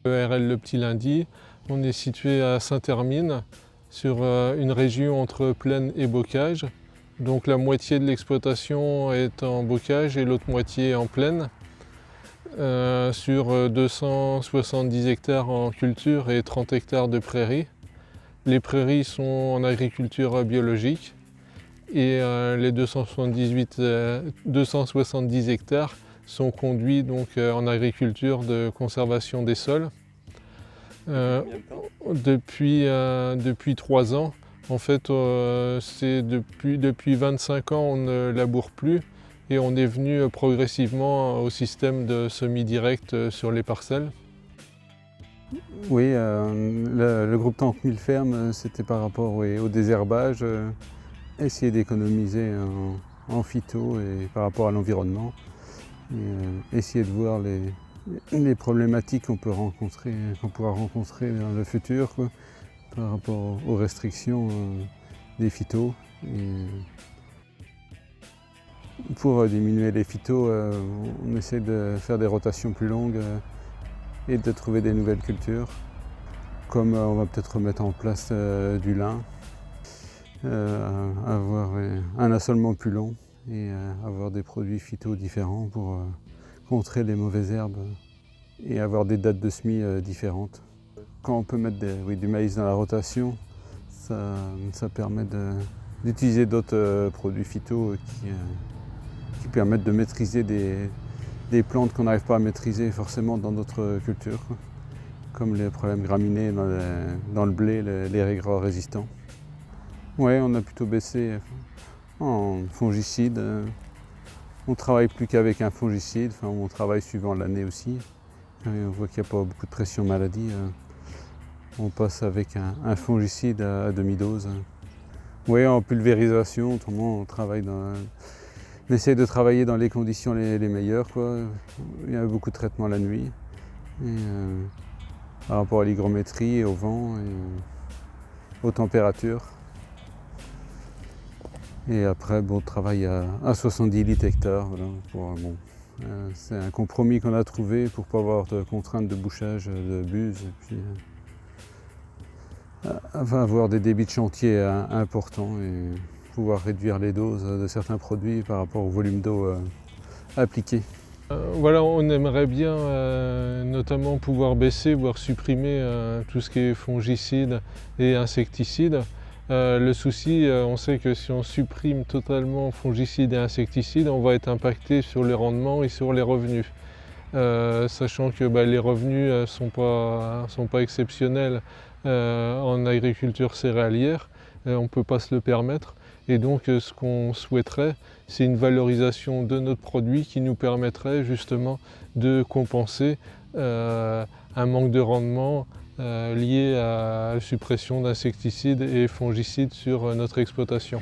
ERL Le Petit Lundi, on est situé à Saint-Hermine, sur une région entre plaine et bocage. Donc la moitié de l'exploitation est en bocage et l'autre moitié en plaine. Sur 270 hectares en culture et 30 hectares de prairies. Les prairies sont en agriculture biologique et les 270 hectares sont conduits donc en agriculture de conservation des sols. Depuis 3 ans. En fait, depuis 25 ans, on ne laboure plus et on est venu progressivement au système de semis direct sur les parcelles. Oui, le groupe Tank 1000 fermes, c'était par rapport au désherbage, essayer d'économiser en phyto et par rapport à l'environnement, et essayer de voir les problématiques qu'on pourra rencontrer dans le futur, quoi, par rapport aux restrictions des phytos. Pour diminuer les phytos, on essaie de faire des rotations plus longues et de trouver des nouvelles cultures. Comme on va peut-être remettre en place du lin, avoir un assolement plus long et avoir des produits phytos différents pour contrer les mauvaises herbes et avoir des dates de semis différentes. Quand on peut mettre du maïs dans la rotation, ça permet d'utiliser d'autres produits phytos qui permettent de maîtriser des plantes qu'on n'arrive pas à maîtriser forcément dans d'autres cultures, quoi, comme les problèmes graminés dans le blé, les raigreurs résistants. Oui, on a plutôt baissé en fongicides. On ne travaille plus qu'avec un fongicide, enfin, on travaille suivant l'année aussi. Et on voit qu'il n'y a pas beaucoup de pression maladie. On passe avec un fongicide à demi-dose. Oui, en pulvérisation, autrement on travaille on essaie de travailler dans les conditions les meilleures, quoi. Il y a beaucoup de traitements la nuit. Et, par rapport à l'hygrométrie, au vent et aux températures. Et après, bon, on travaille à 70 litres hectares. Voilà, c'est un compromis qu'on a trouvé pour ne pas avoir de contraintes de bouchage de buse. Et puis, avoir des débits de chantier importants et pouvoir réduire les doses de certains produits par rapport au volume d'eau appliqué. Voilà, on aimerait bien notamment pouvoir baisser, voire supprimer tout ce qui est fongicide et insecticide. Le souci, on sait que si on supprime totalement fongicides et insecticides, on va être impacté sur les rendements et sur les revenus. Sachant que les revenus ne sont pas exceptionnels en agriculture céréalière, on ne peut pas se le permettre. Et donc ce qu'on souhaiterait, c'est une valorisation de notre produit qui nous permettrait justement de compenser un manque de rendement lié à la suppression d'insecticides et fongicides sur notre exploitation.